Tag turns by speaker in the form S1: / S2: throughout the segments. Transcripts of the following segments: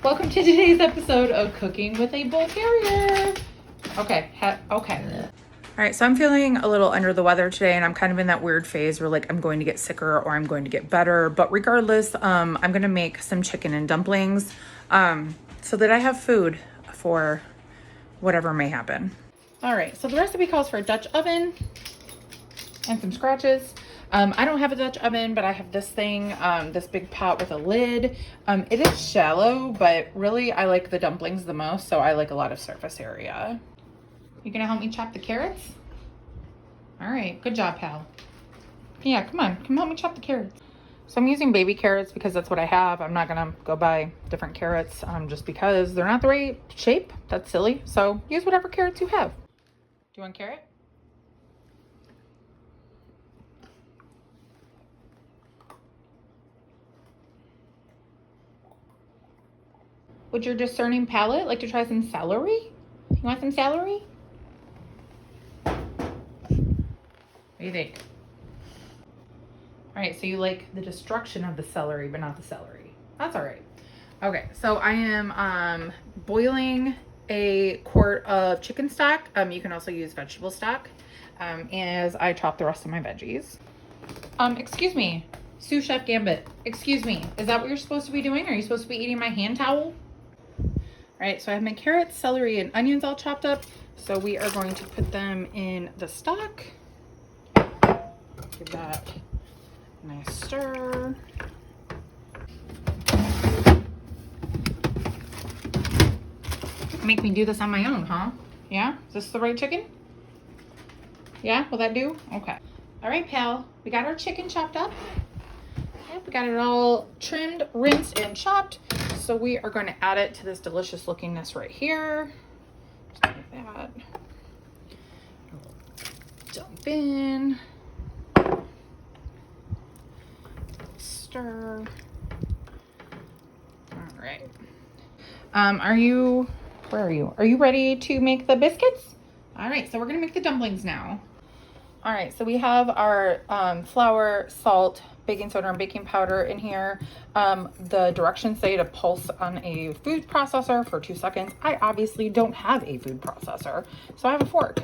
S1: Welcome to today's episode of Cooking with a Bull Terrier. Okay. All right, so I'm feeling a little under the weather today, and I'm kind of in that weird phase where like I'm going to get sicker or I'm going to get better. But regardless, I'm going to make some chicken and dumplings so that I have food for whatever may happen. All right, so the recipe calls for a Dutch oven and some scratches. I don't have a Dutch oven, but I have this thing, this big pot with a lid. It is shallow, but really I like the dumplings the most, so I like a lot of surface area. You gonna help me chop the carrots? All right, good job, pal. Yeah, come on, come help me chop the carrots. So I'm using baby carrots because that's what I have. I'm not gonna go buy different carrots just because they're not the right shape. That's silly. So use whatever carrots you have. Do you want carrot? Would your discerning palate like to try some celery? You want some celery? What do you think? All right, so you like the destruction of the celery, but not the celery. That's all right. Okay, so I am boiling a quart of chicken stock. You can also use vegetable stock as I chop the rest of my veggies. Excuse me, Sous Chef Gambit. Excuse me, is that what you're supposed to be doing? Are you supposed to be eating my hand towel? All right, so I have my carrots, celery, and onions all chopped up. So we are going to put them in the stock. Give that a nice stir. Make me do this on my own, huh? Yeah? Is this the right chicken? Yeah? Will that do? Okay. All right, pal. We got our chicken chopped up. Yep, we got it all trimmed, rinsed, and chopped. So we are going to add it to this delicious lookingness right here. Just like that. Dump in. Stir. All right. Where are you? Are you ready to make the biscuits? All right, so we're gonna make the dumplings now. All right, so we have our flour, salt, baking soda, and baking powder in here. The directions say to pulse on a food processor for 2 seconds. I obviously don't have a food processor, so I have a fork.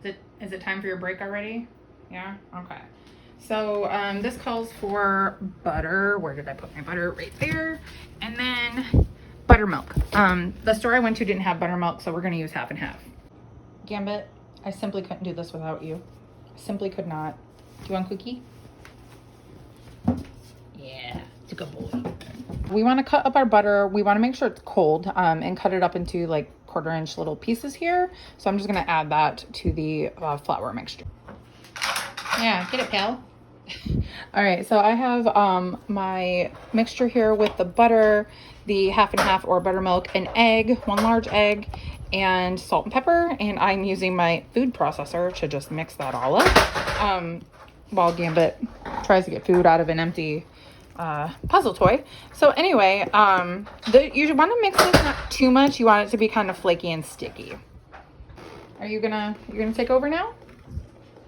S1: Is it time for your break already? Yeah, okay. So this calls for butter. Where did I put my butter? Right there. And then buttermilk. The store I went to didn't have buttermilk, so we're gonna use half and half. Gambit, I simply couldn't do this without you. I simply could not. Do you want cookie? Yeah, it's a good boy. We want to cut up our butter. We want to make sure it's cold and cut it up into like 1/4-inch little pieces here. So I'm just going to add that to the flour mixture. Yeah, get it, pal. All right, so I have my mixture here with the butter, the half and half or buttermilk, an egg, 1 large egg, and salt and pepper. And I'm using my food processor to just mix that all up while Gambit tries to get food out of an empty puzzle toy. So anyway, you want to mix this not too much. You want it to be kind of flaky and sticky. You're gonna take over now?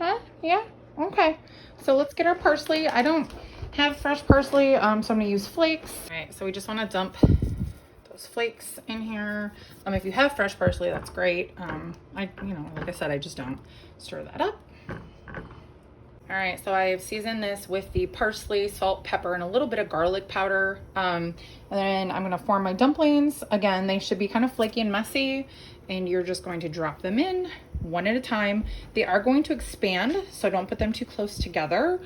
S1: Huh? Yeah? Okay. So let's get our parsley. I don't have fresh parsley, so I'm gonna use flakes. All right, so we just wanna dump those flakes in here. If you have fresh parsley, that's great. Like I said, I just don't stir that up. All right, so I've seasoned this with the parsley, salt, pepper, and a little bit of garlic powder. And then I'm gonna form my dumplings. Again, they should be kind of flaky and messy, and you're just going to drop them in one at a time. They are going to expand, so don't put them too close together.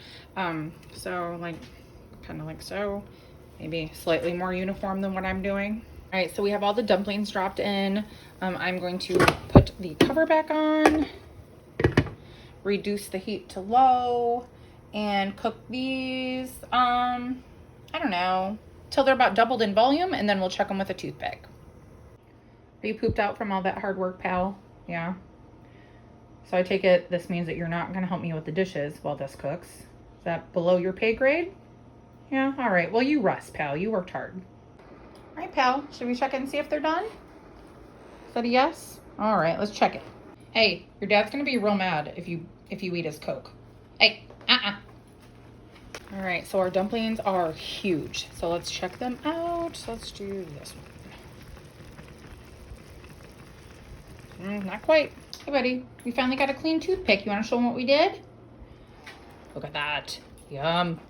S1: So like, kind of like so, maybe slightly more uniform than what I'm doing. All right, so we have all the dumplings dropped in. I'm going to put the cover back on, reduce the heat to low, and cook these, I don't know, till they're about doubled in volume, and then we'll check them with a toothpick. Are you pooped out from all that hard work, pal? Yeah. So I take it this means that you're not gonna help me with the dishes while this cooks. Is that below your pay grade? Yeah, all right. Well, you rest, pal. You worked hard. All right, pal. Should we check it and see if they're done? Is that a yes? All right, let's check it. Hey, your dad's gonna be real mad if you eat his Coke. Hey, All right, so our dumplings are huge. So let's check them out. that. So let's do this one. Not quite. Hey, buddy, we finally got a clean toothpick. You want to show them what we did? Look at that. Yum.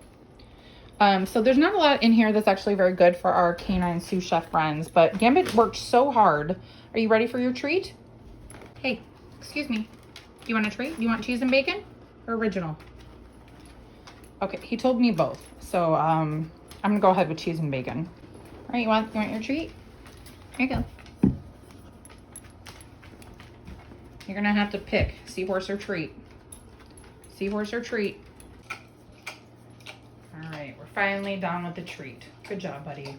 S1: So there's not a lot in here that's actually very good for our canine sous chef friends, but Gambit worked so hard. Are you ready for your treat? Hey, excuse me. Do you want a treat? Do you want cheese and bacon or original? Okay, he told me both. So I'm gonna go ahead with cheese and bacon. All right, you want your treat? Here you go. You're gonna have to pick seahorse or treat. Seahorse or treat. All right, we're finally done with the treat. Good job, buddy.